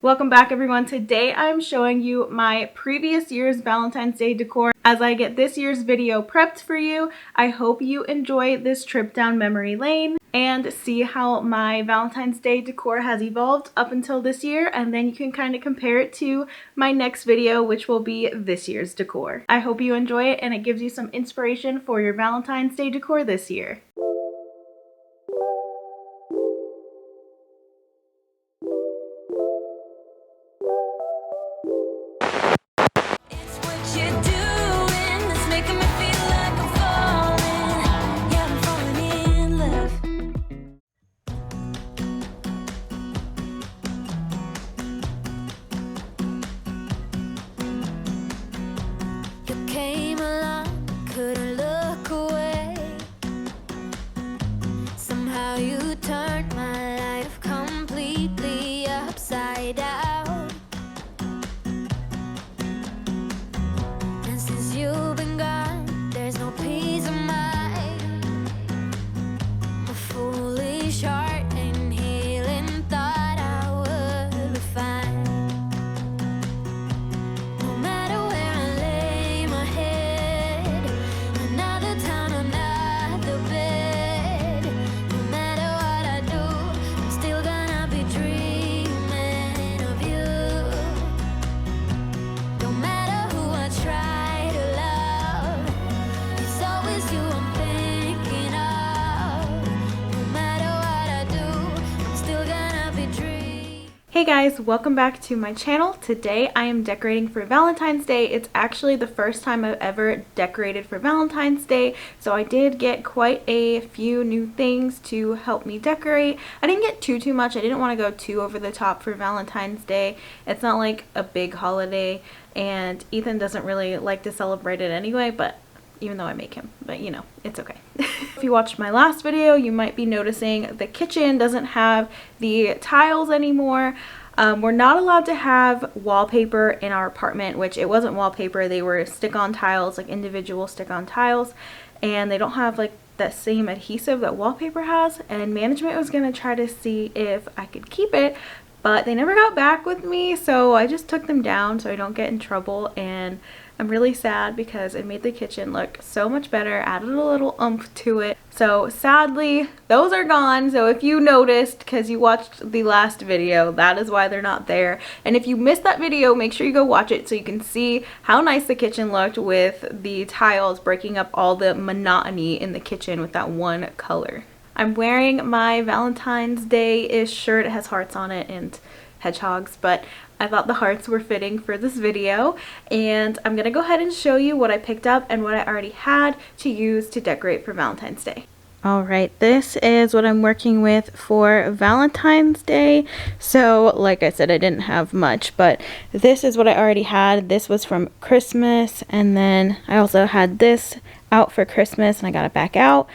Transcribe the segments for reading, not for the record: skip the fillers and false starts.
Welcome back, everyone. Today I'm showing you my previous year's Valentine's Day decor as I get this year's video prepped for you. I hope you enjoy this trip down memory lane and see how my Valentine's Day decor has evolved up until this year, and then you can kind of compare it to my next video, which will be this year's decor. I hope you enjoy it and it gives you some inspiration for your Valentine's Day decor this year. You turned my life completely upside down, and since you've been gone, there's no peace of mind. My foolish heart and healing thought I would be fine. No matter where I lay my head, another town, another bed. Hey guys, welcome back to my channel. Today I am decorating for Valentine's Day. It's actually the first time I've ever decorated for Valentine's Day, so I did get quite a few new things to help me decorate. I didn't get too much. I didn't want to go too over the top for Valentine's Day. It's not like a big holiday, and Ethan doesn't really like to celebrate it anyway, but even though I make him, but you know, it's okay. If you watched my last video, you might be noticing the kitchen doesn't have the tiles anymore. We're not allowed to have wallpaper in our apartment, which it wasn't wallpaper, they were stick-on tiles, like individual stick-on tiles, and they don't have like that same adhesive that wallpaper has, and management was gonna try to see if I could keep it, but they never got back with me, so I just took them down so I don't get in trouble, and I'm really sad because it made the kitchen look so much better, added a little oomph to it. So sadly, those are gone. So if you noticed, because you watched the last video, that is why they're not there. And if you missed that video, make sure you go watch it so you can see how nice the kitchen looked with the tiles breaking up all the monotony in the kitchen with that one color. I'm wearing my Valentine's Day-ish shirt. It has hearts on it and hedgehogs, but I thought the hearts were fitting for this video, and I'm gonna go ahead and show you what I picked up and what I already had to use to decorate for Valentine's Day. Alright, this is what I'm working with for Valentine's Day. So like I said, I didn't have much, but this is what I already had. This was from Christmas, and then I also had this out for Christmas and I got it back out.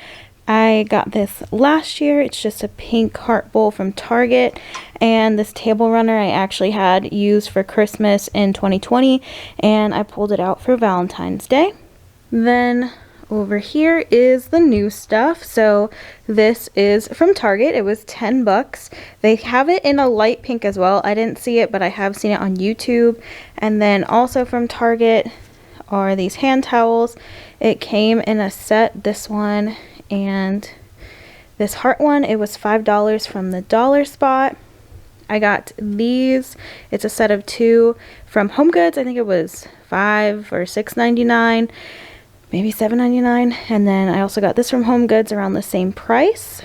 I got this last year. It's just a pink heart bowl from Target, and this table runner I actually had used for Christmas in 2020, and I pulled it out for Valentine's Day. Then over here is the new stuff. So this is from Target. It was 10 bucks. They have it in a light pink as well. I didn't see it, but I have seen it on YouTube. And then also from Target are these hand towels. It came in a set, this one and this heart one. It was $5 from the dollar spot. I got these. It's a set of 2 from HomeGoods. I think it was $5 or $6.99, maybe $7.99. And then I also got this from HomeGoods around the same price.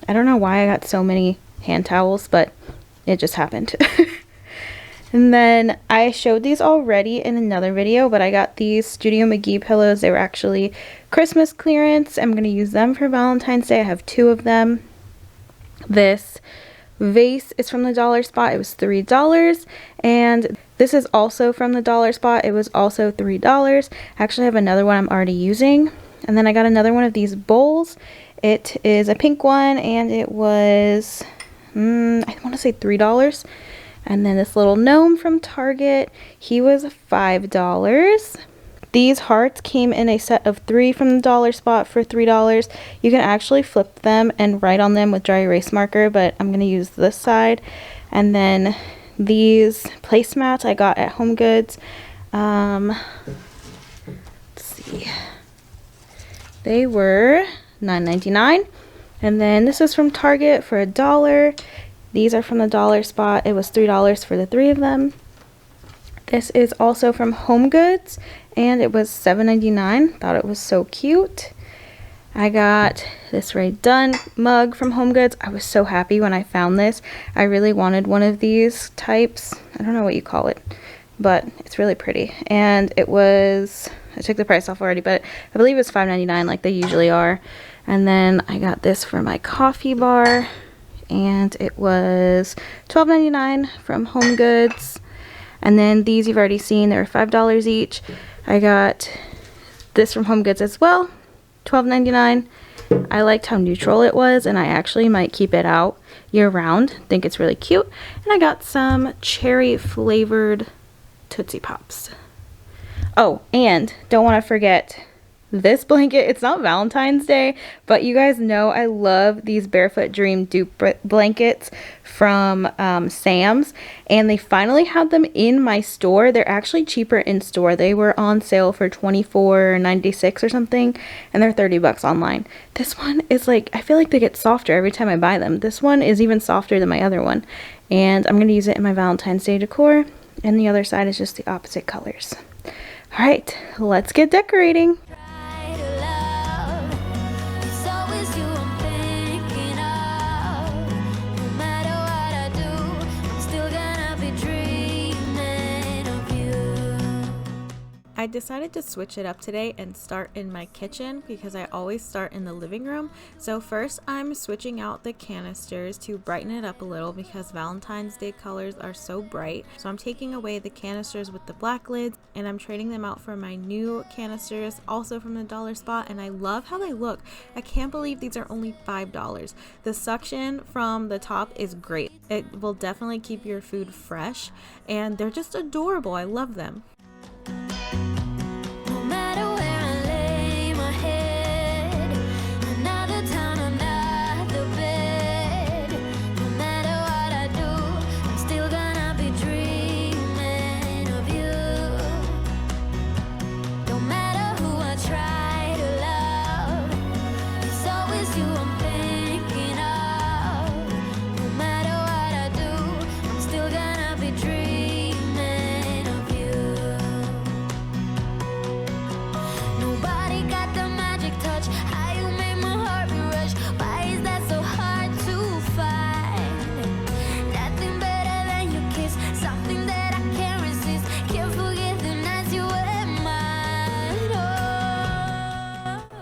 I don't know why I got so many hand towels, but it just happened. And then I showed these already in another video, but I got these Studio McGee pillows. They were actually Christmas clearance. I'm going to use them for Valentine's Day. I have 2 of them. This vase is from the dollar spot. It was $3. And this is also from the dollar spot. It was also $3. I actually have another one I'm already using. And then I got another one of these bowls. It is a pink one, and it was, I want to say $3. And then this little gnome from Target, he was $5. These hearts came in a set of 3 from the dollar spot for $3. You can actually flip them and write on them with dry erase marker, but I'm going to use this side. And then these placemats I got at HomeGoods. Let's see. They were $9.99. And then this is from Target for $1. These are from the dollar spot. It was $3 for the 3 of them. This is also from HomeGoods, and it was $7.99. Thought it was so cute. I got this Ray Dunn mug from HomeGoods. I was so happy when I found this. I really wanted one of these types. I don't know what you call it, but it's really pretty. And it was, I took the price off already, but I believe it was $5.99 like they usually are. And then I got this for my coffee bar, and it was $12.99 from HomeGoods. And then these you've already seen, they were $5 each. I got this from HomeGoods as well, $12.99. I liked how neutral it was, and I actually might keep it out year round. Think it's really cute. And I got some cherry flavored Tootsie Pops. Oh, and don't want to forget this blanket. It's not Valentine's Day, but you guys know I love these Barefoot Dream dupe blankets from Sam's, and they finally had them in my store. They're actually cheaper in store. They were on sale for $24.96 or something, and they're $30 online. This one is like, I feel like they get softer every time I buy them. This one is even softer than my other one, and I'm going to use it in my Valentine's Day decor, and the other side is just the opposite colors. All right, let's get decorating. I decided to switch it up today and start in my kitchen because I always start in the living room. So first I'm switching out the canisters to brighten it up a little because Valentine's Day colors are so bright. So I'm taking away the canisters with the black lids, and I'm trading them out for my new canisters, also from the dollar spot, and I love how they look. I can't believe these are only $5. The suction from the top is great. It will definitely keep your food fresh, and they're just adorable. I love them.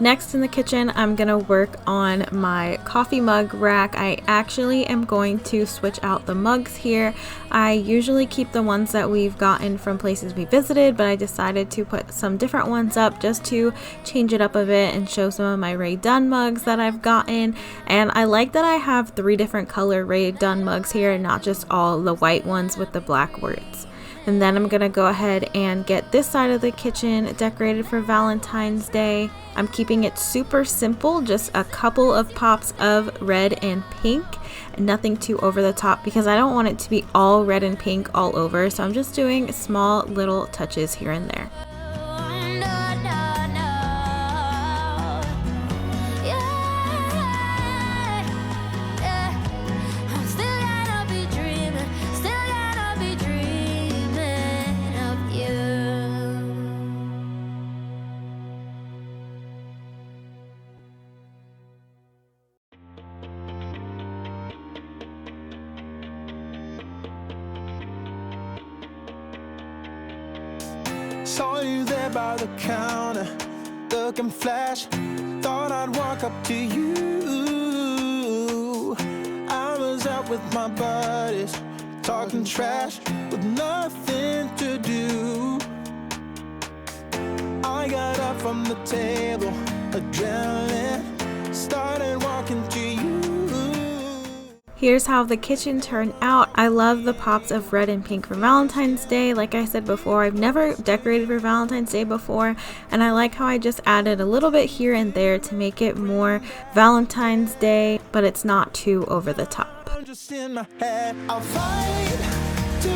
Next in the kitchen, I'm gonna work on my coffee mug rack. I actually am going to switch out the mugs here. I usually keep the ones that we've gotten from places we visited, but I decided to put some different ones up just to change it up a bit and show some of my Ray Dunn mugs that I've gotten. And I like that I have 3 different color Ray Dunn mugs here and not just all the white ones with the black words. And then I'm gonna go ahead and get this side of the kitchen decorated for Valentine's Day. I'm keeping it super simple, just a couple of pops of red and pink, nothing too over the top because I don't want it to be all red and pink all over. So I'm just doing small little touches here and there. Saw you there by the counter, looking flash. Thought I'd walk up to you. I was out with my buddies, talking trash with nothing to do. I got up from the table, adrenaline, started walking to you. Here's how the kitchen turned out. I love the pops of red and pink for Valentine's Day. Like I said before, I've never decorated for Valentine's Day before, and I like how I just added a little bit here and there to make it more Valentine's Day, but it's not too over the top. Just in my head, I'll fight to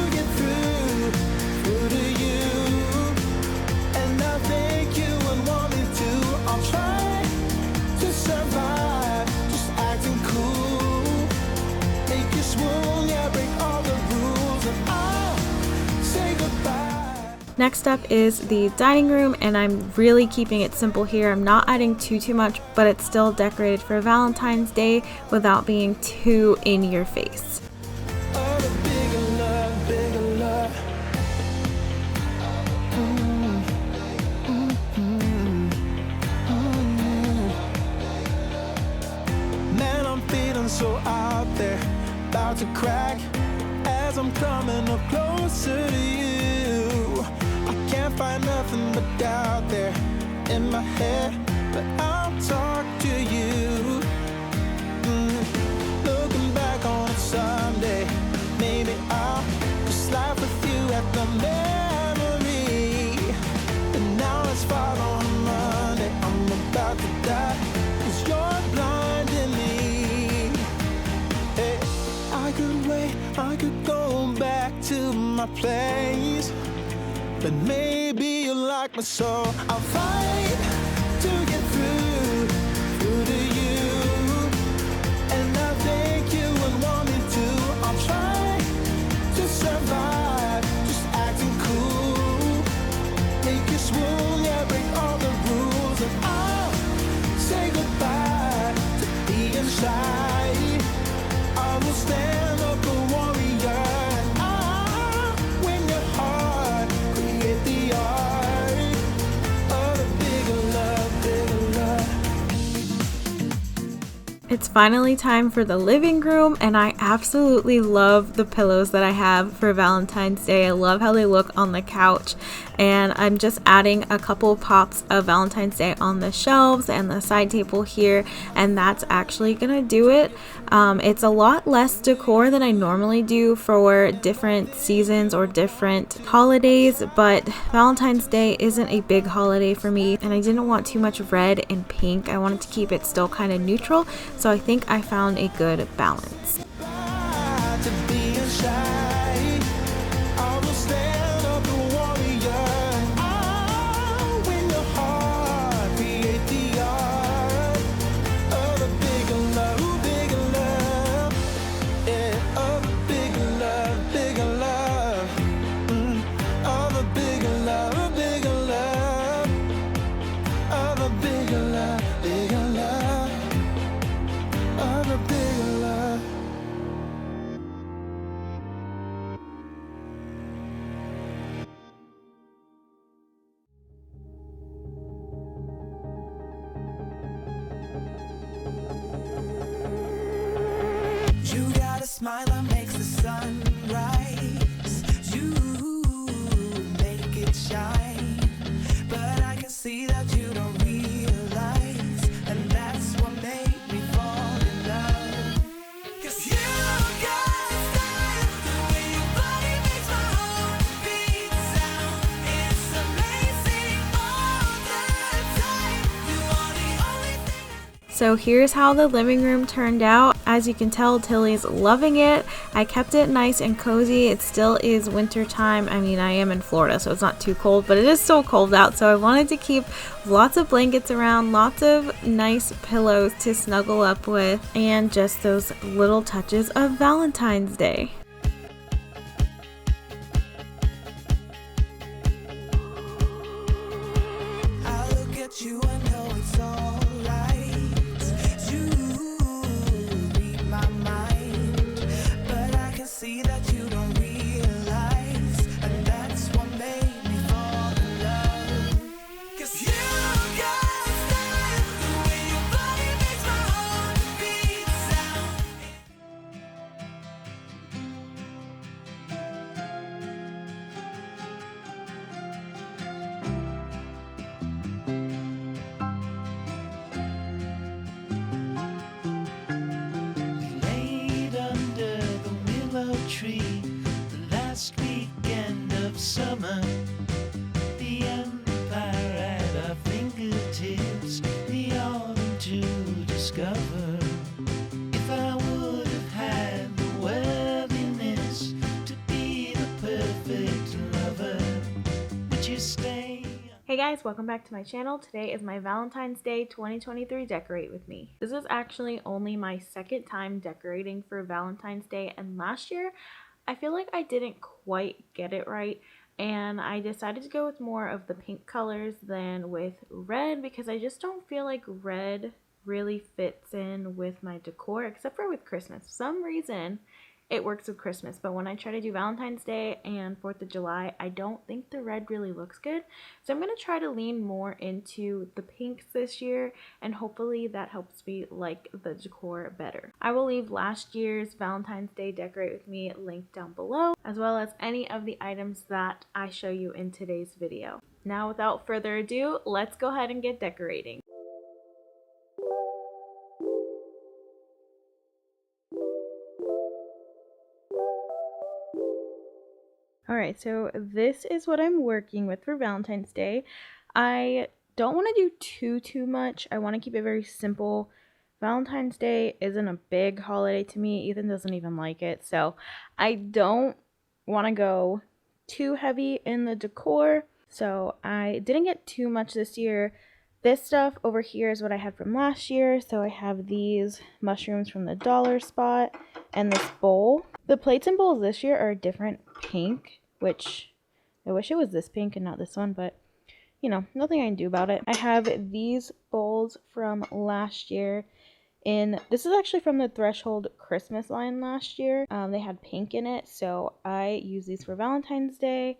Next up is the dining room, and I'm really keeping it simple here. I'm not adding too much, but it's still decorated for Valentine's Day without being too in your face. Oh, the bigger love, bigger love. Man, I'm feeling so out there, about to crack as I'm coming up closer to you. I can't find nothing but doubt there in my head, but I'll talk to you. Looking back on a Sunday, maybe I'll just laugh with you at the memory. But now it's fall on Monday, I'm about to die, 'cause you're blinding me. Hey, I could wait, I could go back to my place, but maybe you like me, so I'll fight to get through to you. And I think you would want me to. I'll try to survive, just acting cool. Make you swoon, yeah, break all the rules, and I'll say goodbye to being shy. I will stand up a warrior, and I'll win your heart, create the art of a bigger love, bigger love. It's finally time for the living room, and I absolutely love the pillows that I have for Valentine's Day. I love how they look on the couch, and I'm just adding a couple pops of Valentine's Day on the shelves and the side table here, and that's actually gonna do it. It's a lot less decor than I normally do for different seasons or different holidays, but Valentine's Day isn't a big holiday for me, and I didn't want too much red and pink. I wanted to keep it still kind of neutral, so I think I found a good balance. To being shy, I will stand up a warrior. I'll win your heart, create the art of a bigger love, yeah, of a bigger love, of a bigger love, of a bigger love, of a bigger love, of a bigger love. You got a smile that makes the sun rise. You make it shine, but I can see that you don't realize, and that's what made me fall in love. 'Cause you got a style, the way your body makes my heart beat sound. It's amazing all the time. You are the only thing. So here's how the living room turned out. As you can tell, Tilly's loving it. I kept it nice and cozy. It still is winter time. I mean, I am in Florida, so it's not too cold, but it is still cold out. So I wanted to keep lots of blankets around, lots of nice pillows to snuggle up with, and just those little touches of Valentine's Day. I look at you, I know it's alright. You read my mind, but I can see that you don't realize, and that's what made me fall in love. 'Cause you got style, the way your body makes my heart beat sound. Laid under the willow tree, the last weekend of summer. The empire at our fingertips, the autumn to discover. If I would have had the worthiness to be the perfect lover, would you stay? Hey guys, welcome back to my channel. Today is my Valentine's Day 2023 Decorate With Me. This is actually only my second time decorating for Valentine's Day, and last year I feel like I didn't quite get it right. and I decided to go with more of the pink colors than with red because I just don't feel like red really fits in with my decor, except for with Christmas. For some reason it works with Christmas, but when I try to do Valentine's Day and 4th of July, I don't think the red really looks good. So I'm going to try to lean more into the pinks this year, and hopefully that helps me like the decor better. I will leave last year's Valentine's Day Decorate With Me linked down below, as well as any of the items that I show you in today's video. Now, without further ado, let's go ahead and get decorating. Alright, so this is what I'm working with for Valentine's Day. I don't want to do too much. I want to keep it very simple. Valentine's Day isn't a big holiday to me. Ethan doesn't even like it, so I don't want to go too heavy in the decor. So I didn't get too much this year. This stuff over here is what I had from last year. So I have these mushrooms from the dollar spot and this bowl. The plates and bowls this year are a different pink, which I wish it was this pink and not this one, but you know, nothing I can do about it. I have these bowls from last year. This is actually from the Threshold Christmas line last year. They had pink in it, so I use these for Valentine's Day.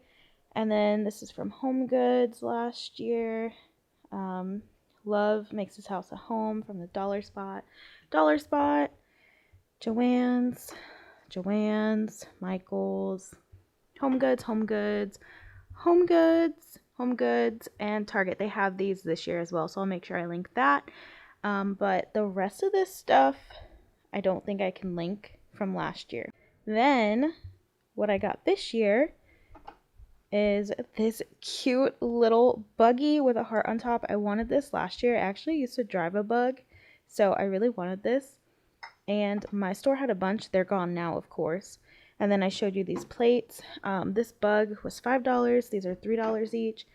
And then this is from Home Goods last year. Love Makes His House a Home from the dollar spot. Joann's, Michael's, Home Goods, and Target. They have these this year as well, so I'll make sure I link that. But the rest of this stuff, I don't think I can link from last year. Then, what I got this year is this cute little buggy with a heart on top. I wanted this last year. I actually used to drive a bug, so I really wanted this. And my store had a bunch. They're gone now, of course. And then I showed you these plates. This bug was $5. These are $3 each.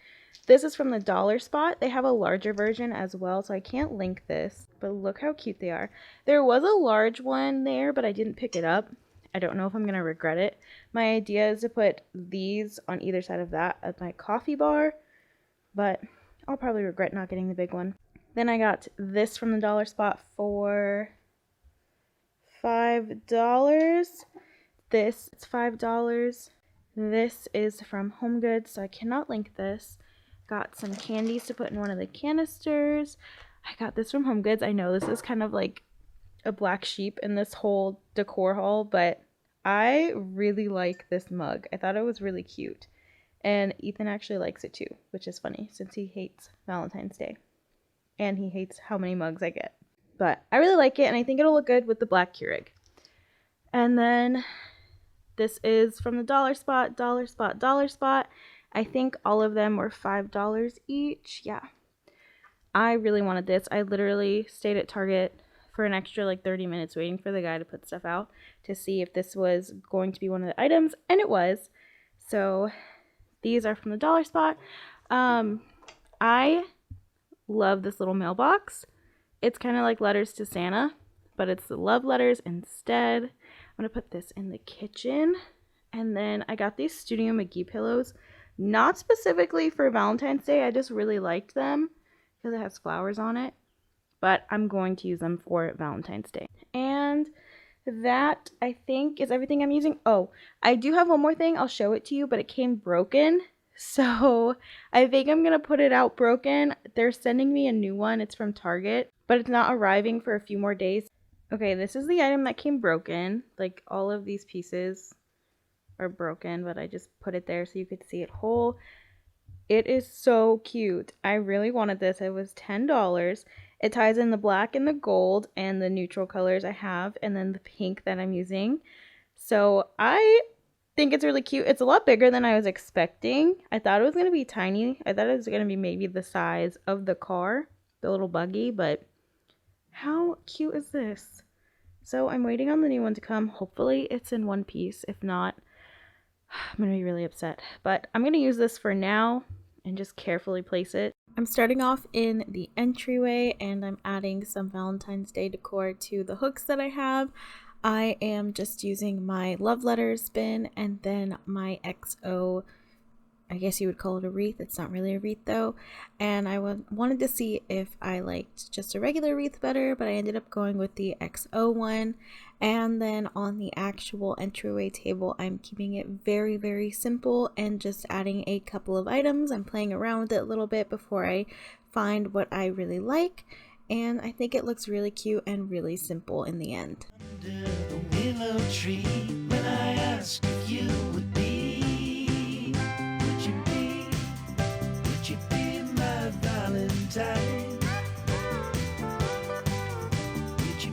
This is from the dollar spot. They have a larger version as well, so I can't link this. But look how cute they are. There was a large one there, but I didn't pick it up. I don't know if I'm going to regret it. My idea is to put these on either side of that at my coffee bar, but I'll probably regret not getting the big one. Then I got this from the dollar spot for $5. This is $5. This is from Home Goods, so I cannot link this. Got some candies to put in one of the canisters. I got this from Home Goods. I know this is kind of like a black sheep in this whole decor haul, but I really like this mug. I thought it was really cute. And Ethan actually likes it too, which is funny since he hates Valentine's Day. And he hates how many mugs I get. But I really like it, and I think it'll look good with the black Keurig. And then this is from the dollar spot. I think all of them were $5 each. Yeah. I really wanted this. I literally stayed at Target for an extra like 30 minutes waiting for the guy to put stuff out to see if this was going to be one of the items, and it was. So these are from the dollar spot. I love this little mailbox. It's kind of like letters to Santa, but it's the love letters instead. I'm going to put this in the kitchen. And then I got these Studio McGee pillows, not specifically for Valentine's Day. I just really liked them because it has flowers on it. But I'm going to use them for Valentine's Day. And that, I think, is everything I'm using. Oh, I do have one more thing. I'll show it to you, but it came broken. So I think I'm going to put it out broken. They're sending me a new one. It's from Target, but it's not arriving for a few more days. Okay, this is the item that came broken. Like, all of these pieces are broken, but I just put it there so you could see it whole. It is so cute. I really wanted this. It was $10. It ties in the black and the gold and the neutral colors I have, and then the pink that I'm using. So I think it's really cute. It's a lot bigger than I was expecting. I thought it was going to be tiny. I thought it was going to be maybe the size of the car, the little buggy, but how cute is this? So I'm waiting on the new one to come. Hopefully it's in one piece. If not, I'm going to be really upset. But I'm going to use this for now and just carefully place it. I'm starting off in the entryway, and I'm adding some Valentine's Day decor to the hooks that I have. I am just using my love letters bin and then my XO I guess you would call it a wreath. It's not really a wreath though. And I wanted to see if I liked just a regular wreath better, but I ended up going with the XO one. And then on the actual entryway table, I'm keeping it very, very simple and just adding a couple of items. I'm playing around with it a little bit before I find what I really like. And I think it looks really cute and really simple in the end. Under the willow tree, when I asked if you would be, would you be my Valentine? Would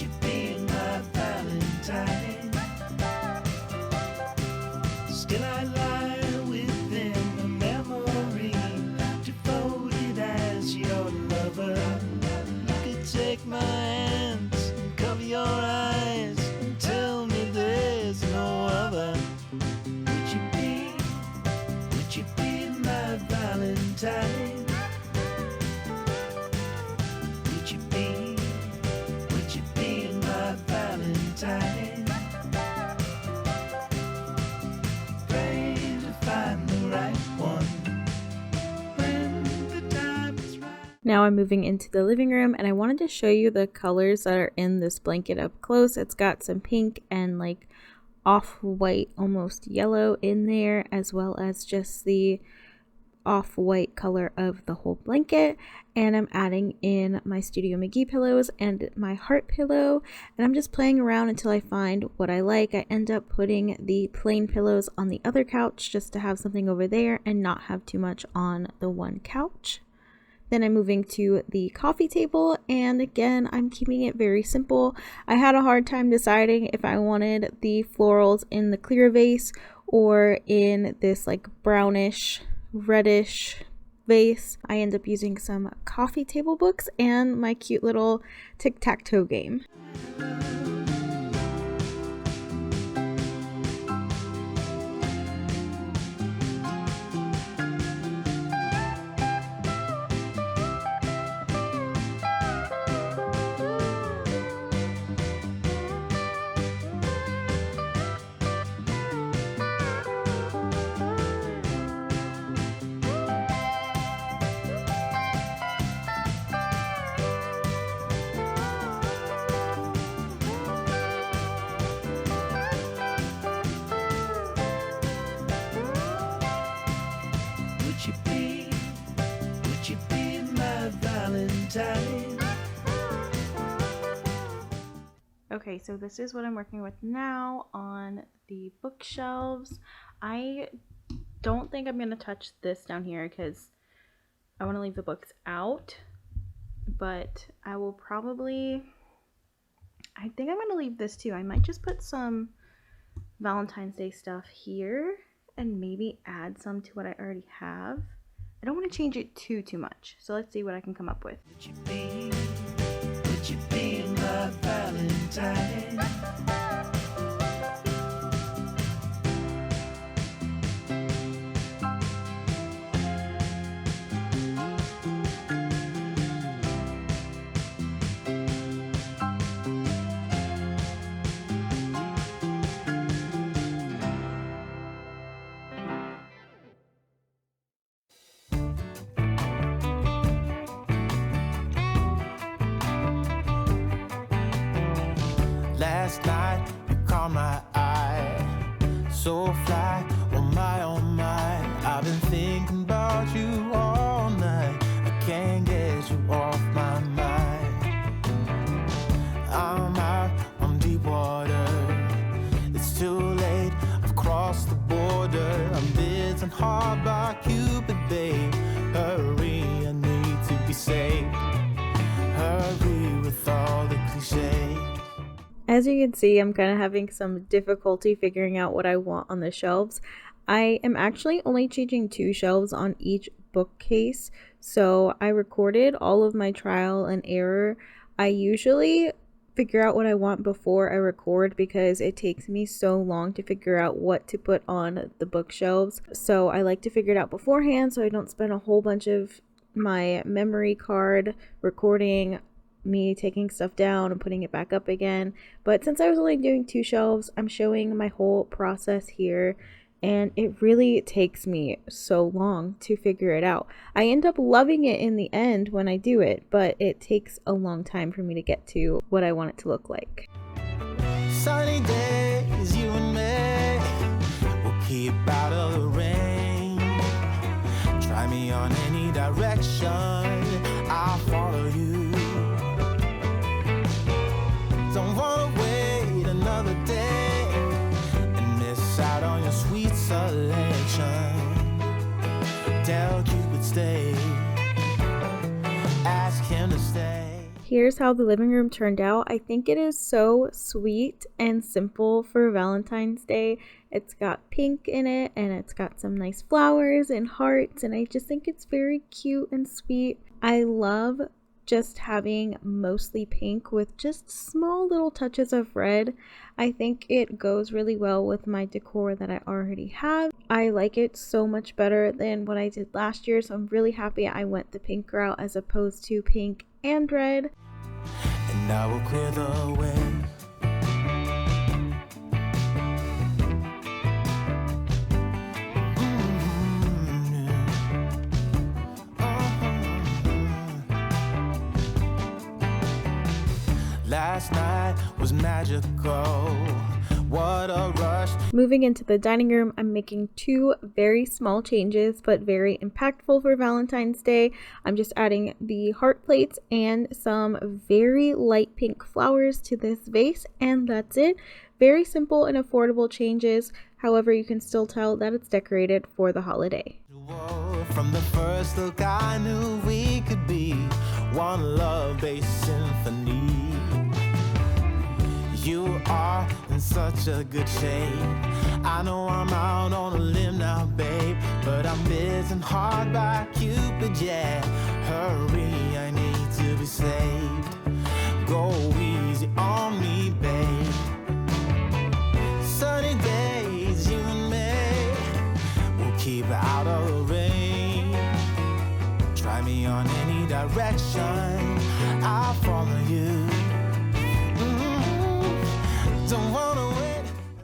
you be my Valentine? Still I lie within the memory, devoted as your lover. You could take my hands and cover your eyes and tell me there's no other. Would you be my Valentine? Would you be my Valentine? Pray to find the right one when the time is right. Now I'm moving into the living room, and I wanted to show you the colors that are in this blanket up close. It's got some pink and like off-white, almost yellow in there, as well as just the off-white color of the whole blanket. And I'm adding in my Studio McGee pillows and my heart pillow, and I'm just playing around until I find what I like. I end up putting the plain pillows on the other couch just to have something over there and not have too much on the one couch. Then I'm moving to the coffee table, and again, I'm keeping it very simple. I had a hard time deciding if I wanted the florals in the clear vase or in this like brownish, reddish vase. I end up using some coffee table books and my cute little tic-tac-toe game. Would you be my Valentine? Okay, so this is what I'm working with now on the bookshelves. I don't think I'm going to touch this down here because I want to leave the books out, but I will probably, I think I'm going to leave this too. I might just put some Valentine's Day stuff here and maybe add some to what I already have. I don't want to change it too much, so let's see what I can come up with. Would you be my Valentine? Last night you caught my eye, so fly, oh my, I've been thinking about you all night, I can't get you off my mind. I'm out on deep water, it's too late, I've crossed the border, I'm bitten hard by Cupid, babe, hurry, I need to be saved, hurry with all the cliches. As you can see, I'm kind of having some difficulty figuring out what I want on the shelves. I am actually only changing 2 shelves on each bookcase, so I recorded all of my trial and error. I usually figure out what I want before I record because it takes me so long to figure out what to put on the bookshelves. So I like to figure it out beforehand so I don't spend a whole bunch of my memory card recording me taking stuff down and putting it back up again. But since I was only doing 2 shelves, I'm showing my whole process here, and it really takes me so long to figure it out. I end up loving it in the end when I do it, but it takes a long time for me to get to what I want it to look like. Sunny days, you and me, we'll keep out of the rain. Try me on any direction, I'll follow you. Don't wanna wait another day and miss out on your sweet selection. Tell Cupid stay, ask him to stay. Here's how the living room turned out. I think it is so sweet and simple for Valentine's Day. It's got pink in it and it's got some nice flowers and hearts, and I just think it's very cute and sweet. I love just having mostly pink with just small little touches of red. I think it goes really well with my decor that I already have. I like it so much better than what I did last year, so I'm really happy I went the pink route as opposed to pink and red. And I will clear the way. Last night was magical. What a rush. Moving into the dining room, I'm making two very small changes, but very impactful for Valentine's Day. I'm just adding the heart plates and some very light pink flowers to this vase, and that's it. Very simple and affordable changes. However, you can still tell that it's decorated for the holiday. From the first look, I knew we could be one love-based symphony. You are in such a good shape. I know I'm out on a limb now, babe, but I'm bitten hard by Cupid, yeah. Hurry, I need to be saved. Go easy on me, babe. Sunny days, you and me, we'll keep out of the rain. Try me on any direction, I'll follow you.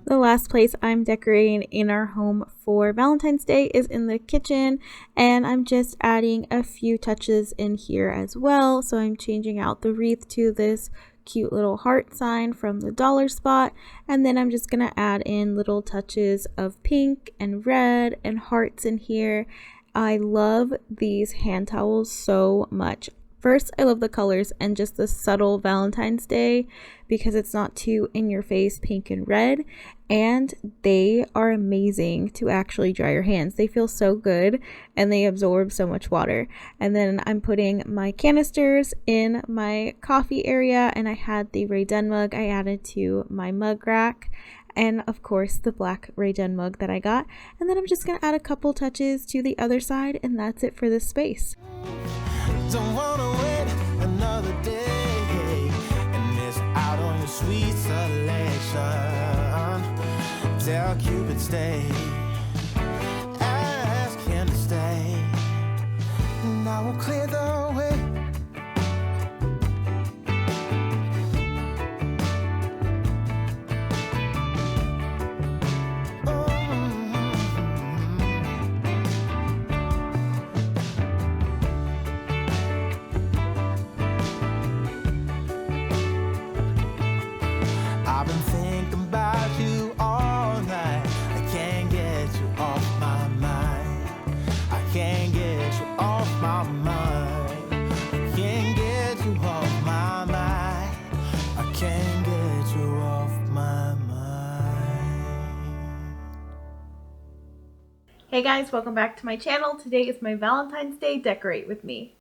The last place I'm decorating in our home for Valentine's Day is in the kitchen, and I'm just adding a few touches in here as well. So I'm changing out the wreath to this cute little heart sign from the dollar spot, and then I'm just gonna add in little touches of pink and red and hearts in here. I love these hand towels so much. First, I love the colors and just the subtle Valentine's Day because it's not too in your face pink and red, and they are amazing to actually dry your hands. They feel so good and they absorb so much water. And then I'm putting my canisters in my coffee area, and I had the Ray Dunn mug I added to my mug rack, and of course the black Ray Dunn mug that I got. And then I'm just gonna add a couple touches to the other side, and that's it for this space. Don't wanna wait another day and miss out on your sweet selection. Tell Cupid stay, ask him to stay, and I will clear the way. I've been thinking about you all night. I can't get you off my mind. I can't get you off my mind. I can't get you off my mind. I can't get you off my mind. Hey guys, welcome back to my channel. Today is my Valentine's Day Decorate with me.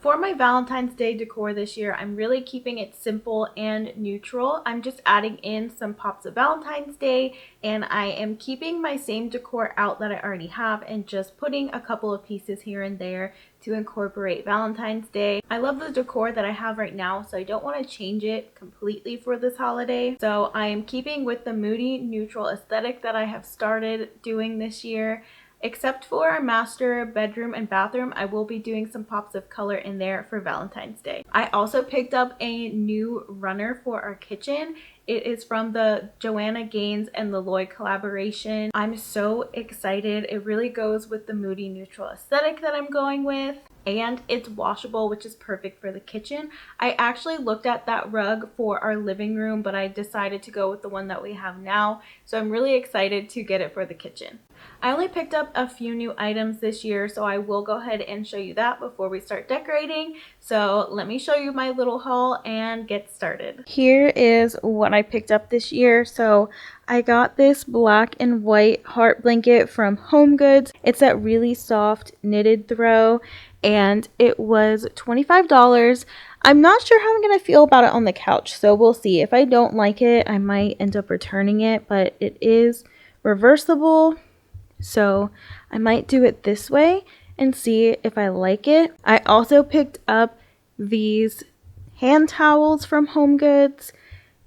For my Valentine's Day decor this year, I'm really keeping it simple and neutral. I'm just adding in some pops of Valentine's Day, and I am keeping my same decor out that I already have and just putting a couple of pieces here and there to incorporate Valentine's Day. I love the decor that I have right now, so I don't want to change it completely for this holiday. So I am keeping with the moody neutral aesthetic that I have started doing this year. Except for our master bedroom and bathroom, I will be doing some pops of color in there for Valentine's Day. I also picked up a new runner for our kitchen. It is from the Joanna Gaines and the Lloyd collaboration. I'm so excited. It really goes with the moody neutral aesthetic that I'm going with. And it's washable, which is perfect for the kitchen. I actually looked at that rug for our living room, but I decided to go with the one that we have now. So I'm really excited to get it for the kitchen. I only picked up a few new items this year, so I will go ahead and show you that before we start decorating. So let me show you my little haul and get started. Here is what I picked up this year. So I got this black and white heart blanket from HomeGoods. It's that really soft knitted throw, and it was $25. I'm not sure how I'm going to feel about it on the couch, so we'll see. If I don't like it, I might end up returning it, but it is reversible. So I might do it this way and see if I like it. I also picked up these hand towels from HomeGoods,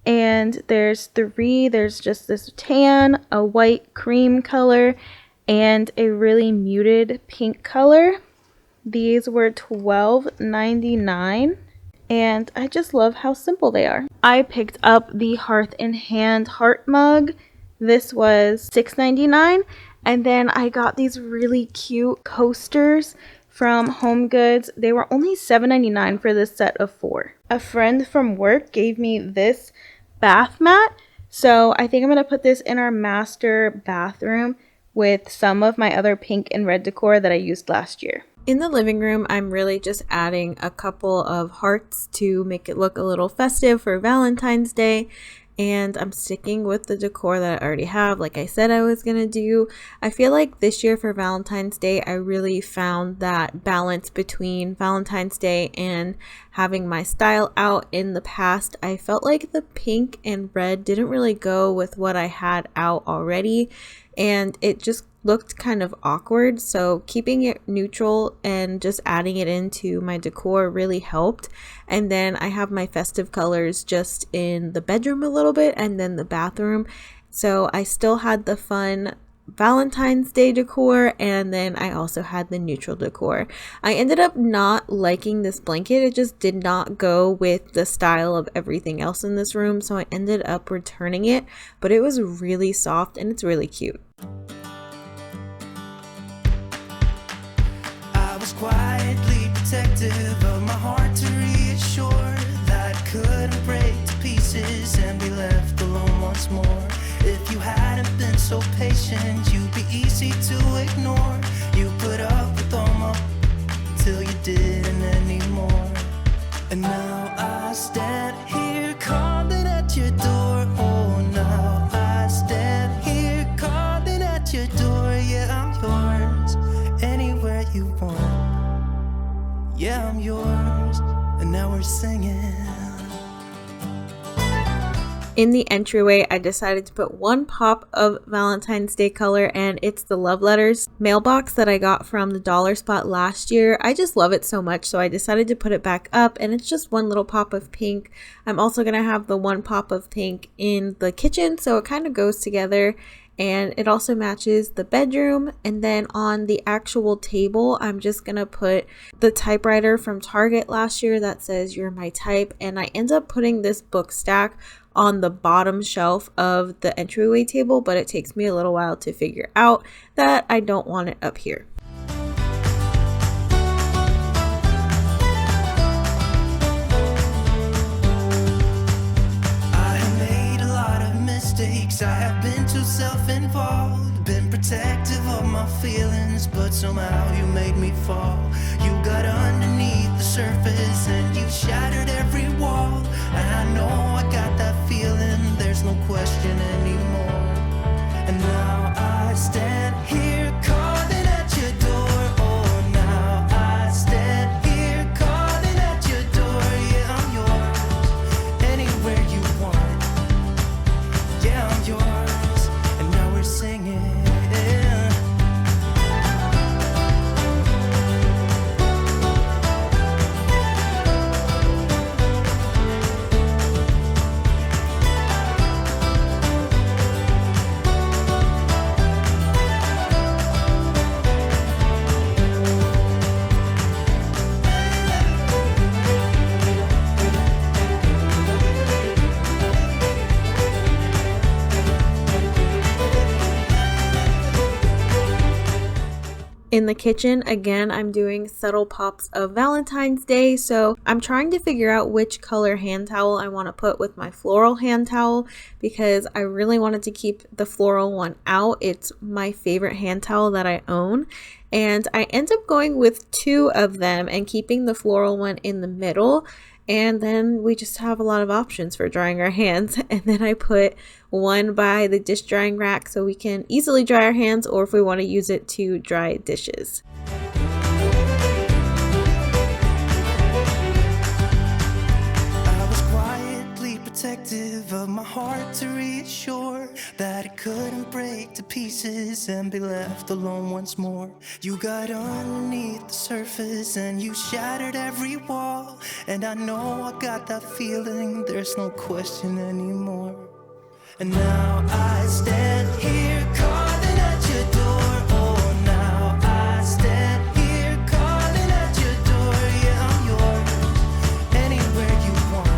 and there's 3. There's just this tan, a white cream color, and a really muted pink color. These were $12.99, and I just love how simple they are. I picked up the Hearth and Hand heart mug. This was $6.99. And then I got these really cute coasters from HomeGoods. They were only $7.99 for this set of 4. A friend from work gave me this bath mat, so I think I'm going to put this in our master bathroom with some of my other pink and red decor that I used last year. In the living room, I'm really just adding a couple of hearts to make it look a little festive for Valentine's Day. And I'm sticking with the decor that I already have, like I said I was gonna do. I feel like this year for Valentine's Day, I really found that balance between Valentine's Day and having my style out. In the past, I felt like the pink and red didn't really go with what I had out already, and it just looked kind of awkward. So keeping it neutral and just adding it into my decor really helped. And then I have my festive colors just in the bedroom a little bit and then the bathroom. So I still had the fun Valentine's Day decor, and then I also had the neutral decor. I ended up not liking this blanket. It just did not go with the style of everything else in this room, so I ended up returning it, but it was really soft and it's really cute. I was quietly protective of my heart to reassure that I couldn't break to pieces and be left alone once more. If you hadn't been so patient, you'd be easy to ignore. You put up with all my till you didn't anymore. And now I stand here calling at your door. Oh, now I stand here calling at your door. Yeah, I'm yours, anywhere you want. Yeah, I'm yours, and now we're singing. In the entryway, I decided to put one pop of Valentine's Day color, and it's the love letters mailbox that I got from the dollar spot last year. I just love it so much, so I decided to put it back up, and it's just one little pop of pink. I'm also going to have the one pop of pink in the kitchen, so it kind of goes together, and it also matches the bedroom. And then on the actual table, I'm just going to put the typewriter from Target last year that says "You're my type," and I end up putting this book stack on the bottom shelf of the entryway table, but it takes me a little while to figure out that I don't want it up here. I have made a lot of mistakes. I have been too self-involved, been protective of my feelings, but somehow you made me fall. You got underneath the surface and you shattered every wall. And I know I got that feeling, there's no question anymore. And now I stand here calling at your door. Oh, now I stand here calling at your door. Yeah, I'm yours, anywhere you want. Yeah, I'm yours, and now we're singing. In the kitchen, again, I'm doing subtle pops of Valentine's Day, so I'm trying to figure out which color hand towel I want to put with my floral hand towel because I really wanted to keep the floral one out. It's my favorite hand towel that I own, and I end up going with 2 of them and keeping the floral one in the middle. And then we just have a lot of options for drying our hands. And then I put one by the dish drying rack so we can easily dry our hands, or if we want to use it to dry dishes. I was quietly protective of my heart to reassure that it couldn't break to pieces and be left alone once more. You got underneath the surface and you shattered every wall, and I know I got that feeling, there's no question anymore. And now I stand here calling at your door. Oh, now I stand here calling at your door. Yeah, I'm yours, anywhere you want.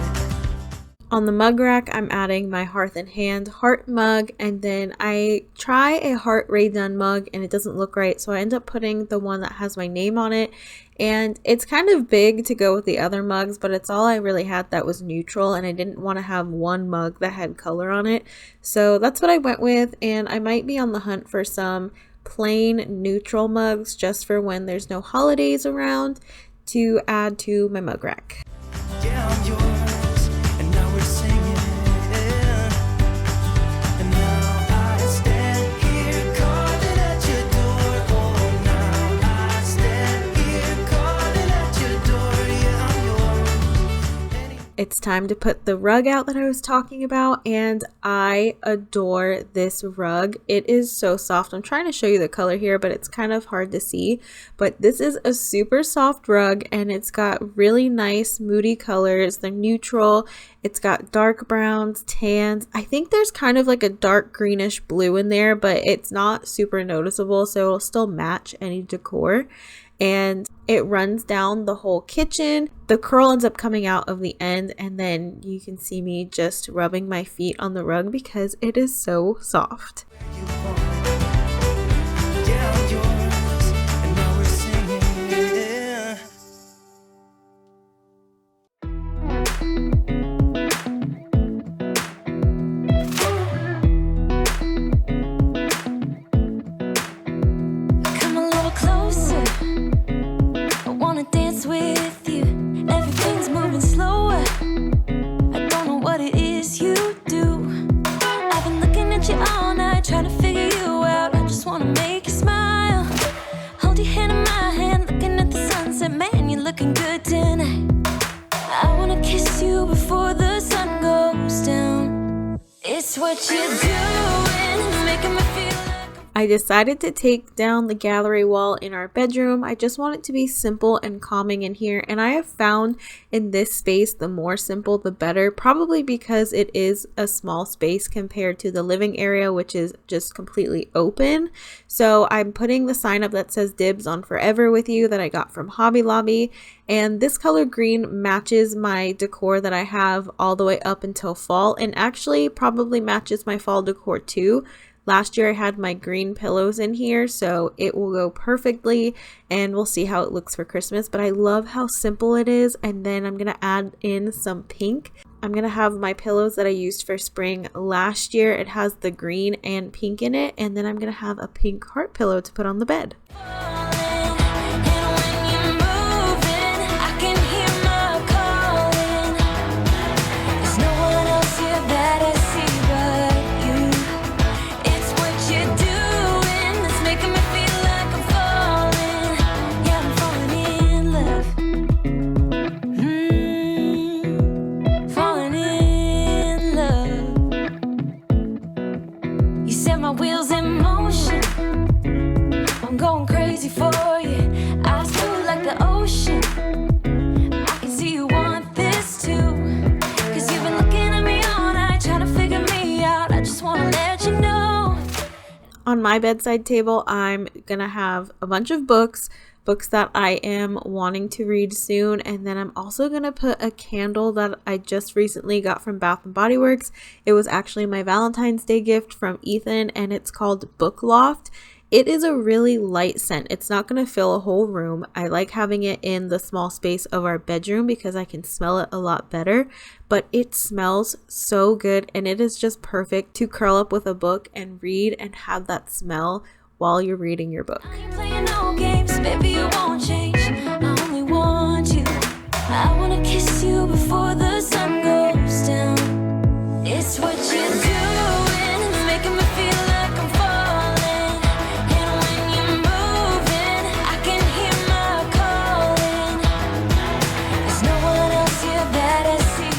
On the mug rack, I'm adding my Hearth and Hand heart mug, and then I try a heart Ray Dunn mug and it doesn't look right, so I end up putting the one that has my name on it. And it's kind of big to go with the other mugs, but it's all I really had that was neutral, and I didn't want to have one mug that had color on it. So that's what I went with, and I might be on the hunt for some plain neutral mugs just for when there's no holidays around to add to my mug rack. Yeah, I'm yours, and now we're singing. And now I stand here calling at your door. Oh, now I stand here calling at your door. Yeah, I'm yours. It's time to put the rug out that I was talking about, and I adore this rug. It is so soft. I'm trying to show you the color here, but it's kind of hard to see. But this is a super soft rug, and it's got really nice moody colors. They're neutral. It's got dark browns, tans. I think there's kind of like a dark greenish blue in there, but it's not super noticeable, so it'll still match any decor. And it runs down the whole kitchen. The curl ends up coming out of the end, and then you can see me just rubbing my feet on the rug because it is so soft. Yeah, I'm yours, and now we're singing. Yeah. Come a little closer. I wanna dance with you. Everything's moving slower. I don't know what it is you do. I've been looking at you all night, trying to figure you out. I just wanna make you smile. Hold your hand in my hand, looking at the sunset. Man, you're looking good tonight. I wanna kiss you before the sun goes down. It's what you're doing, making me feel like I decided to take down the gallery wall in our bedroom. I just want it to be simple and calming in here, and I have found in this space the more simple the better, probably because it is a small space compared to the living area, which is just completely open. So I'm putting the sign up that says dibs on forever with you that I got from Hobby Lobby, and this color green matches my decor that I have all the way up until fall, and actually probably matches my fall decor too. Last year I had my green pillows in here, so it will go perfectly, and we'll see how it looks for Christmas. But I love how simple it is, and then I'm going to add in some pink. I'm going to have my pillows that I used for spring last year. It has the green and pink in it, and then I'm going to have a pink heart pillow to put on the bed. Wheels in motion, I'm going crazy for you. Eyes blue like the ocean. I can see you want this too, 'cause you've been looking at me all night, trying to figure me out. I just want to let you know. On my bedside table, I'm gonna have a bunch of books that I am wanting to read soon, and then I'm also gonna put a candle that I just recently got from Bath and Body Works. It was actually my Valentine's Day gift from Ethan, and it's called Book Loft, It is a really light scent. It's not going to fill a whole room. I like having it in the small space of our bedroom because I can smell it a lot better, but it smells so good and it is just perfect to curl up with a book and read and have that smell while you're reading your book. I ain't playing no games, baby, you won't change. I only want you. I wanna kiss you before the sun goes down. It's what you're doing, making me feel like I'm falling. And when you're moving, I can hear my calling. There's no one else here that I see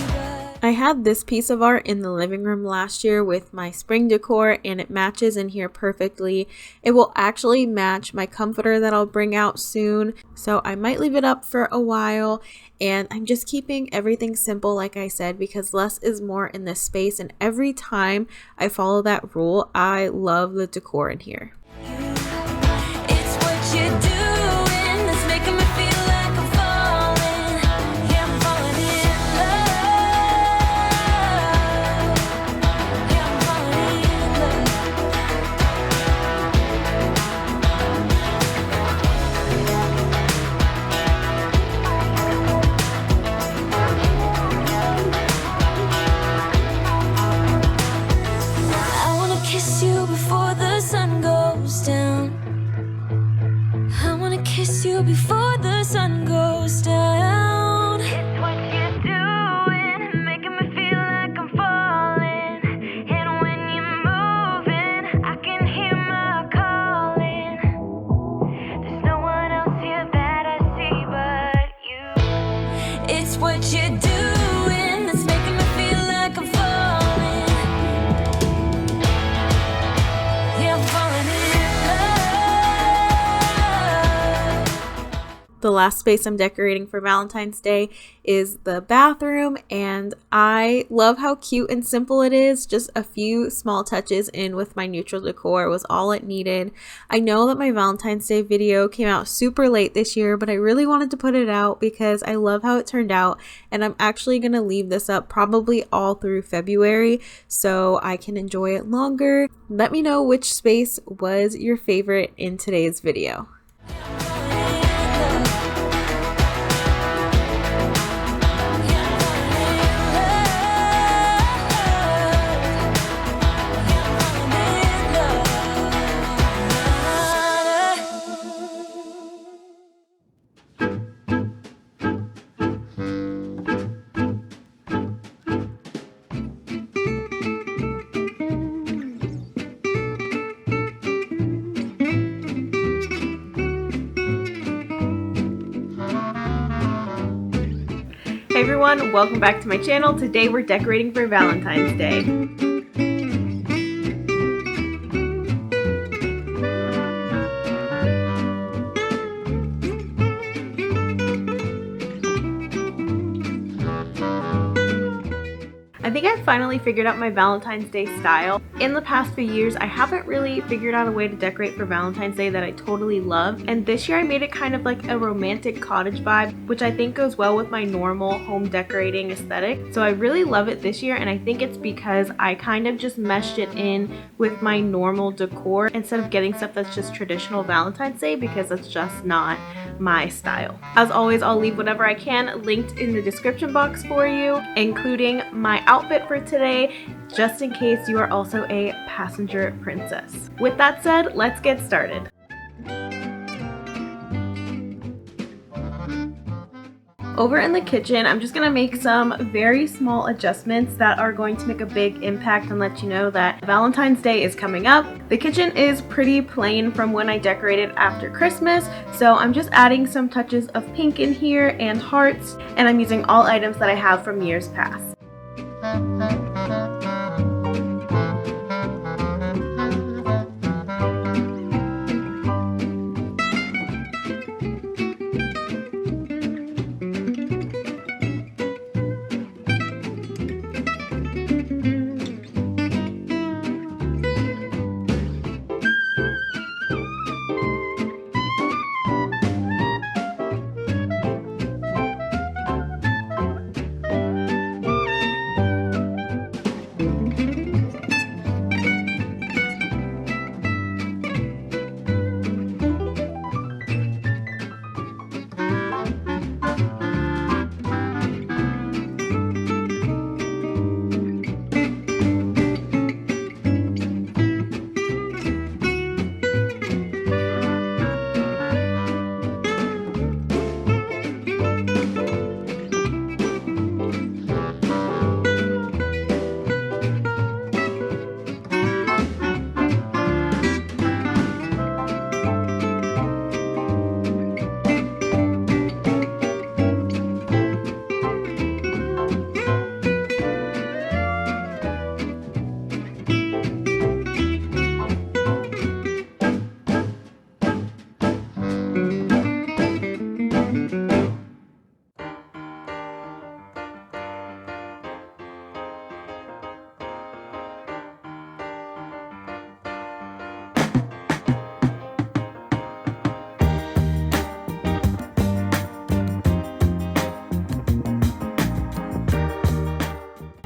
but I had this piece of art in the living room last year with my spring decor and it matches in here perfectly. It will actually match my comforter that I'll bring out soon, so I might leave it up for a while. And I'm just keeping everything simple, like I said, because less is more in this space, and every time I follow that rule, I love the decor in here. it's what you're doing that's making me feel like I'm falling. Yeah, I'm falling in love. Yeah, I'm falling in love. I wanna kiss you before the sun goes down. I wanna kiss you before the sun goes down. It's what you're doing, making me feel like I'm falling. And when you're moving, I can hear my calling. There's no one else here that I see but you. It's what you're doing that's making me feel like I'm falling. Yeah, I'm falling in love. The last space I'm decorating for Valentine's Day is the bathroom, and I love how cute and simple it is. Just a few small touches in with my neutral decor was all it needed. I know that my Valentine's Day video came out super late this year, but I really wanted to put it out because I love how it turned out, and I'm actually going to leave this up probably all through February so I can enjoy it longer. Let me know which space was your favorite in today's video. Hey everyone, welcome back to my channel. Today we're decorating for Valentine's Day. I think I finally figured out my Valentine's Day style. In the past few years, I haven't really figured out a way to decorate for Valentine's Day that I totally love. And this year I made it kind of like a romantic cottage vibe, which I think goes well with my normal home decorating aesthetic. So I really love it this year, and I think it's because I kind of just meshed it in with my normal decor instead of getting stuff that's just traditional Valentine's Day, because that's just not my style. As always, I'll leave whatever I can linked in the description box for you, including my outfit for today, just in case you are also a passenger princess. With that said, let's get started. Over in the kitchen, I'm just gonna make some very small adjustments that are going to make a big impact and let you know that Valentine's Day is coming up. The kitchen is pretty plain from when I decorated after Christmas, so I'm just adding some touches of pink in here and hearts, and I'm using all items that I have from years past.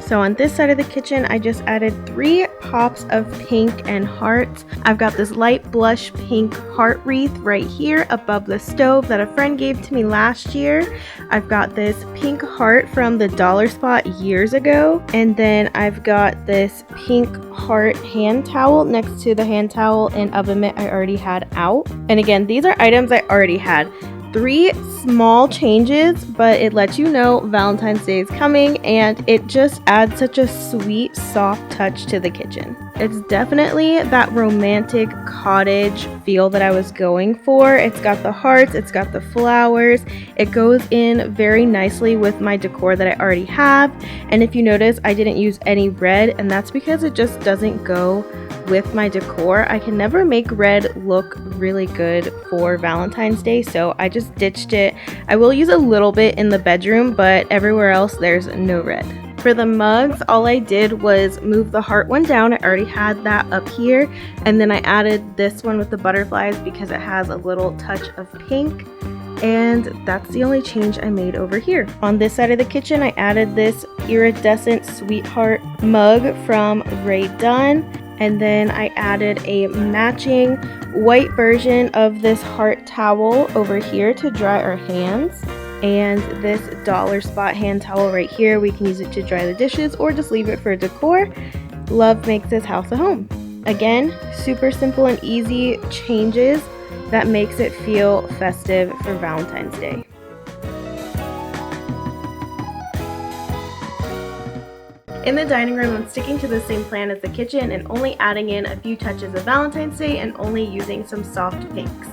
So on this side of the kitchen, I just added 3 pops of pink and hearts. I've got this light blush pink heart wreath right here above the stove that a friend gave to me last year. I've got this pink heart from the Dollar Spot years ago. And then I've got this pink heart hand towel next to the hand towel and oven mitt I already had out. And again, these are items I already had. 3 small changes, but it lets you know Valentine's Day is coming, and it just adds such a sweet, soft touch to the kitchen. It's definitely that romantic cottage feel that I was going for. It's got the hearts, it's got the flowers. It goes in very nicely with my decor that I already have. And if you notice, I didn't use any red, and that's because it just doesn't go with my decor. I can never make red look really good for Valentine's Day, so I just ditched it. I will use a little bit in the bedroom, but everywhere else there's no red. For the mugs, all I did was move the heart one down. I already had that up here, and then I added this one with the butterflies because it has a little touch of pink. And that's the only change I made over here. On this side of the kitchen, I added this iridescent sweetheart mug from Ray Dunn. And then I added a matching white version of this heart towel over here to dry our hands. And this Dollar Spot hand towel right here, we can use it to dry the dishes or just leave it for decor. Love makes this house a home. Again, super simple and easy changes that makes it feel festive for Valentine's Day. In the dining room, I'm sticking to the same plan as the kitchen and only adding in a few touches of Valentine's Day and only using some soft pinks.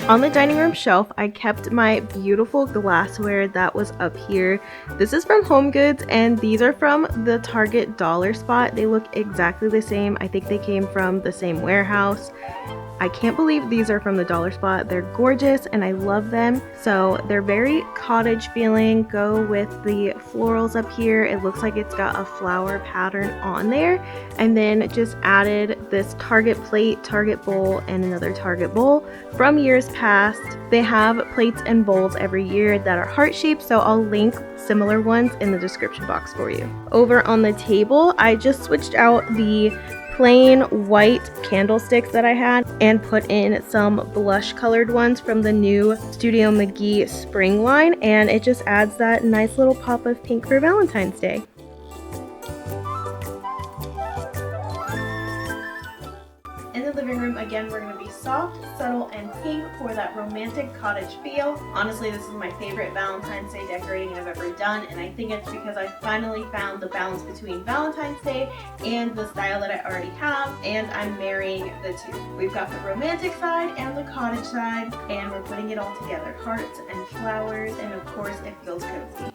On the dining room shelf, I kept my beautiful glassware that was up here. This is from HomeGoods, and these are from the Target Dollar Spot. They look exactly the same. I think they came from the same warehouse. I can't believe these are from the Dollar Spot. They're gorgeous and I love them. So they're very cottage feeling. Go with the florals up here. It looks like it's got a flower pattern on there. And then just added this Target plate, Target bowl, and another Target bowl from years past. They have plates and bowls every year that are heart-shaped, so I'll link similar ones in the description box for you. Over on the table, I just switched out the plain white candlesticks that I had and put in some blush colored ones from the new Studio McGee spring line, and it just adds that nice little pop of pink for Valentine's Day. In the living room, again, we're going to be soft, subtle, and pink for that romantic cottage feel. Honestly, this is my favorite Valentine's Day decorating I've ever done, and I think it's because I finally found the balance between Valentine's Day and the style that I already have, and I'm marrying the two. We've got the romantic side and the cottage side, and we're putting it all together. Hearts and flowers, and of course, it feels cozy.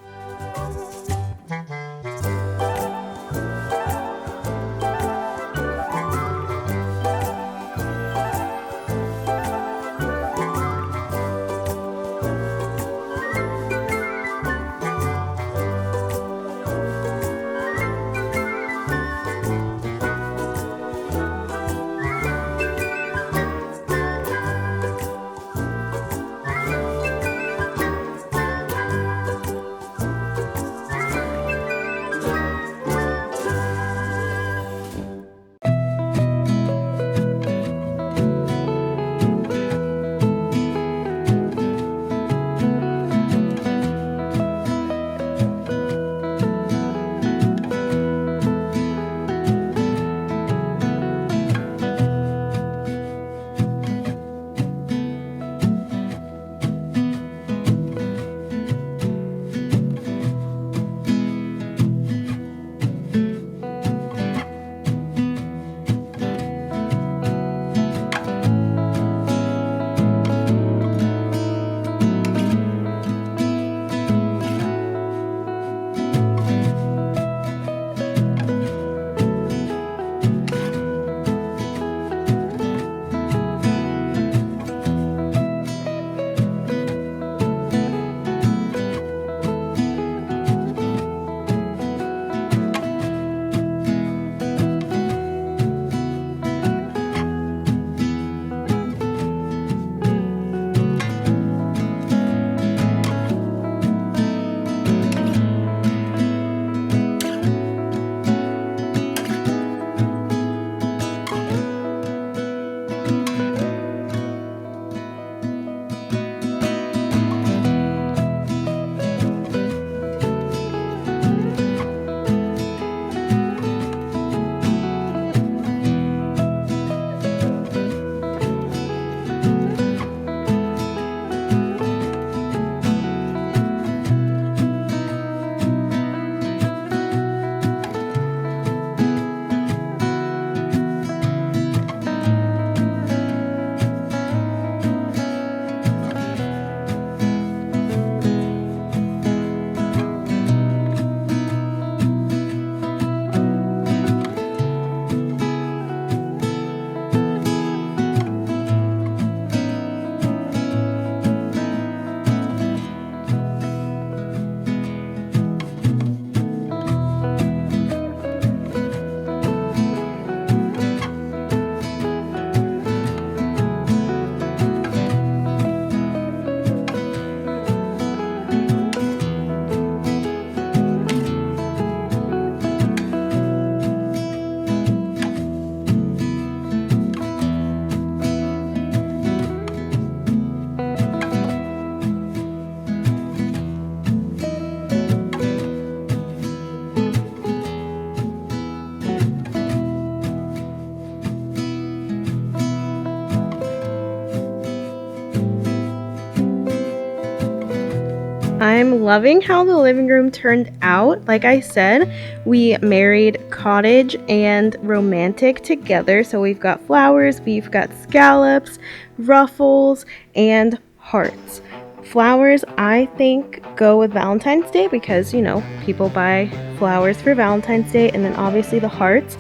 I'm loving how the living room turned out. Like I said, we married cottage and romantic together. So we've got flowers, we've got scallops, ruffles, and hearts. Flowers, I think, go with Valentine's Day because, you know, people buy flowers for Valentine's Day, and then obviously the hearts.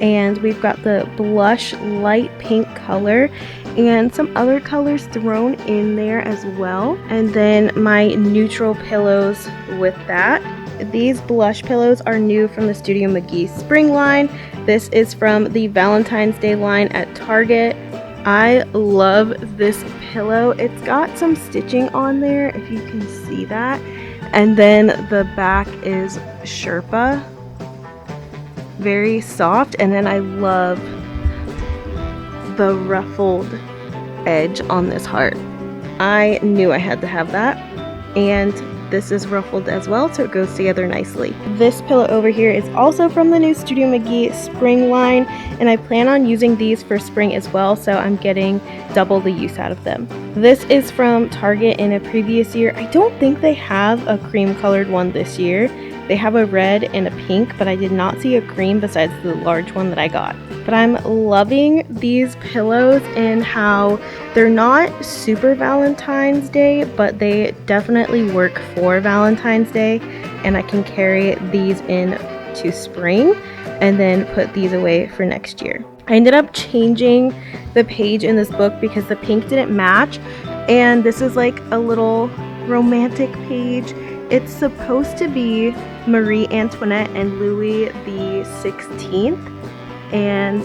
And we've got the blush light pink color and some other colors thrown in there as well. And then my neutral pillows with that. These blush pillows are new from the Studio McGee spring line. This is from the Valentine's Day line at Target. I love this pillow. It's got some stitching on there, if you can see that. And then the back is Sherpa. Very soft, and then I love the ruffled edge on this heart. I knew I had to have that, and this is ruffled as well, so it goes together nicely. This pillow over here is also from the new Studio McGee spring line, and I plan on using these for spring as well, so I'm getting double the use out of them. This is from Target in a previous year. I don't think they have a cream colored one this year. They have a red and a pink, but I did not see a cream besides the large one that I got. But I'm loving these pillows and how they're not super Valentine's Day, but they definitely work for Valentine's Day, and I can carry these in to spring and then put these away for next year. I ended up changing the page in this book because the pink didn't match, and this is like a little romantic page. It's supposed to be Marie Antoinette and Louis the 16th, and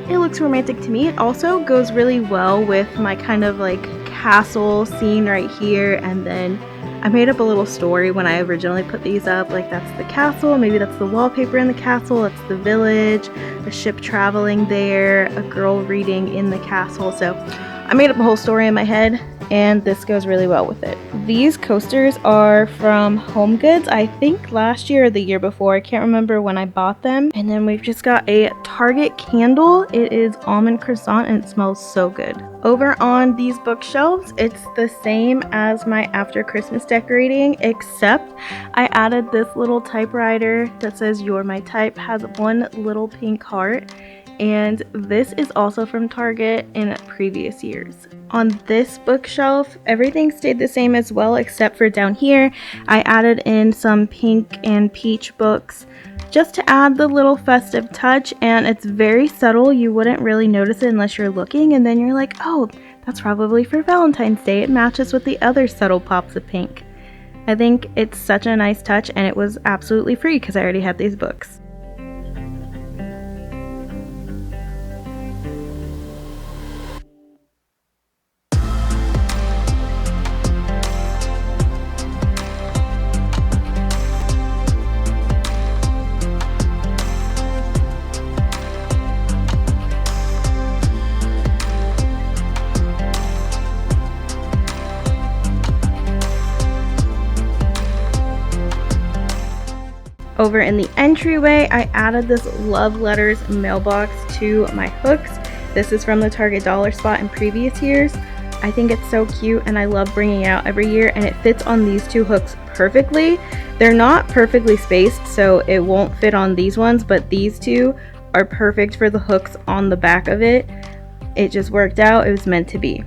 it looks romantic to me. It also goes really well with my kind of like castle scene right here, and then I made up a little story when I originally put these up, like that's the castle, maybe that's the wallpaper in the castle, that's the village, a ship traveling there, a girl reading in the castle. So I made up a whole story in my head, and this goes really well with it. These coasters are from Home Goods, I think last year or the year before. I can't remember when I bought them. And then we've just got a Target candle. It is almond croissant and it smells so good. Over on these bookshelves, it's the same as my after Christmas decorating, except I added this little typewriter that says "You're my type," has one little pink heart. And this is also from Target in previous years. On this bookshelf, everything stayed the same as well, except for down here, I added in some pink and peach books just to add the little festive touch, and it's very subtle. You wouldn't really notice it unless you're looking, and then you're like, oh, that's probably for Valentine's Day. It matches with the other subtle pops of pink. I think it's such a nice touch, and it was absolutely free because I already had these books. Over in the entryway, I added this love letters mailbox to my hooks. This is from the Target dollar spot in previous years. I think it's so cute and I love bringing it out every year, and it fits on these two hooks perfectly. They're not perfectly spaced, so it won't fit on these ones, but these two are perfect for the hooks on the back of it. It just worked out. It was meant to be.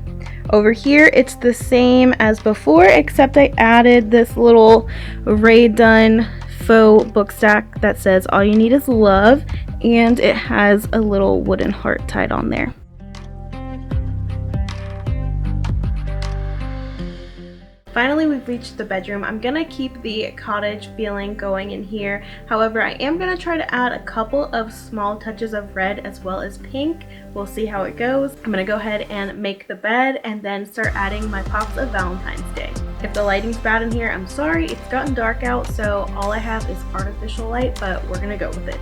Over here, it's the same as before, except I added this little Rae Dunn faux book stack that says "All you need is love," and it has a little wooden heart tied on there. Finally, we've reached the bedroom. I'm gonna keep the cottage feeling going in here. However, I am gonna try to add a couple of small touches of red as well as pink. We'll see how it goes. I'm gonna go ahead and make the bed and then start adding my pops of Valentine's Day. If the lighting's bad in here, I'm sorry. It's gotten dark out, so all I have is artificial light, but we're gonna go with it.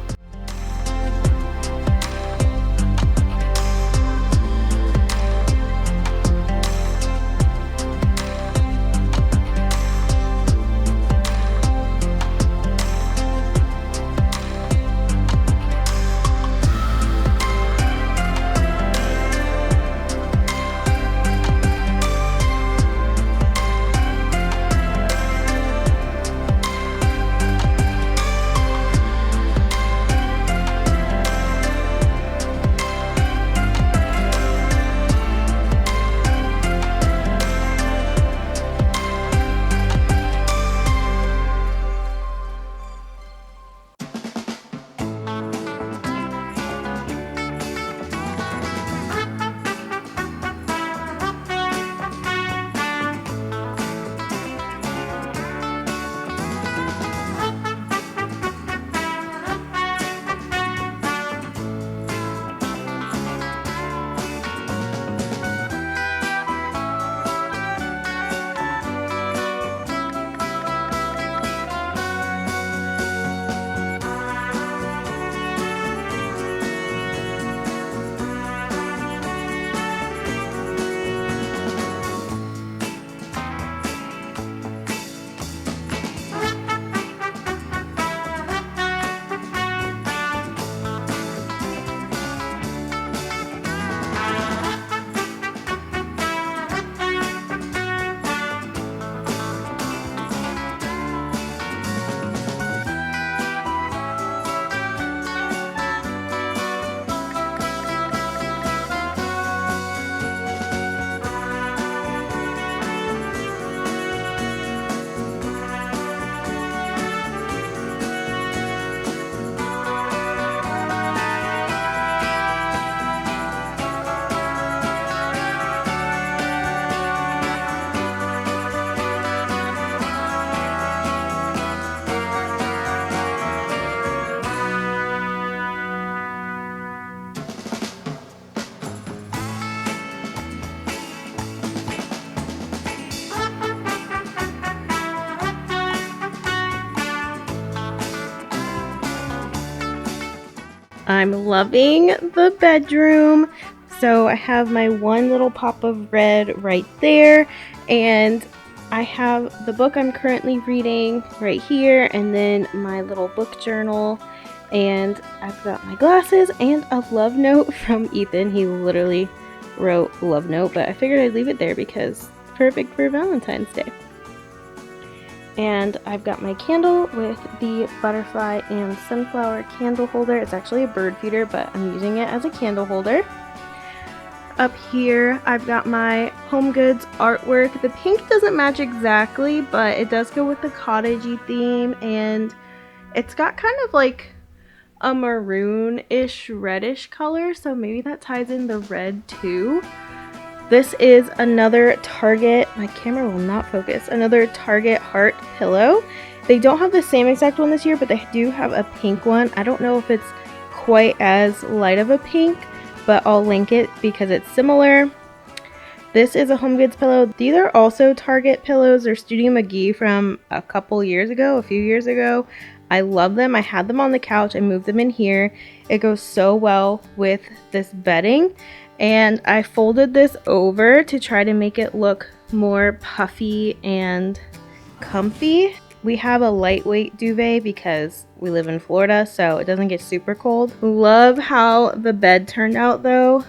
I'm loving the bedroom. So I have my one little pop of red right there, and I have the book I'm currently reading right here, and then my little book journal, and I've got my glasses and a love note from Ethan. He literally wrote love note, but I figured I'd leave it there because it's perfect for Valentine's Day. And I've got my candle with the butterfly and sunflower candle holder. It's actually a bird feeder, but I'm using it as a candle holder. Up here, I've got my Home Goods artwork. The pink doesn't match exactly, but it does go with the cottagey theme, and it's got kind of like a maroon-ish reddish color, so maybe that ties in the red too. This is another Target, my camera will not focus, another Target heart pillow. They don't have the same exact one this year, but they do have a pink one. I don't know if it's quite as light of a pink, but I'll link it because it's similar. This is a Home Goods pillow. These are also Target pillows. They're Studio McGee from a few years ago. I love them. I had them on the couch. I moved them in here. It goes so well with this bedding. And I folded this over to try to make it look more puffy and comfy. We have a lightweight duvet because we live in Florida, so it doesn't get super cold. Love how the bed turned out though.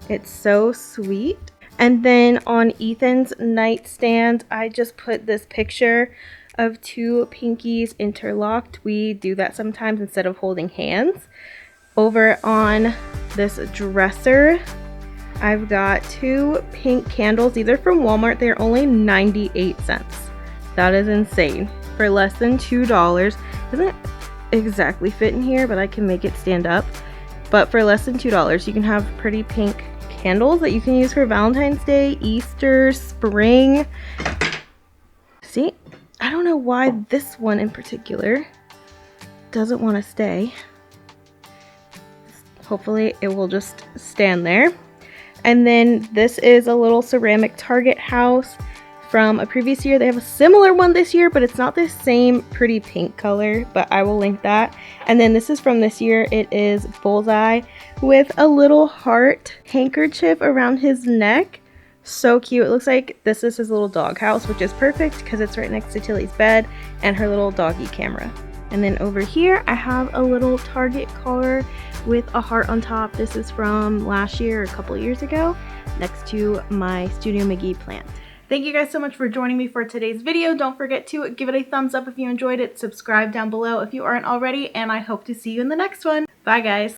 It's so sweet. And then on Ethan's nightstand, I just put this picture of two pinkies interlocked. We do that sometimes instead of holding hands. Over on this dresser, I've got two pink candles. These are from Walmart. They're only 98 cents. That is insane. For less than $2. Doesn't exactly fit in here, but I can make it stand up. But for less than $2, you can have pretty pink candles that you can use for Valentine's Day, Easter, spring. See, I don't know why this one in particular doesn't want to stay. Hopefully it will just stand there. And then this is a little ceramic Target house from a previous year. They have a similar one this year, but it's not the same pretty pink color, but I will link that. And then this is from this year. It is Bullseye with a little heart handkerchief around his neck. So cute. It looks like this is his little dog house, which is perfect because it's right next to Tilly's bed and her little doggy camera. And then over here, I have a little Target car with a heart on top. This is from last year or a couple years ago, next to my Studio McGee plant. Thank you guys so much for joining me for today's video. Don't forget to give it a thumbs up if you enjoyed it, subscribe down below if you aren't already, and I hope to see you in the next one. Bye guys.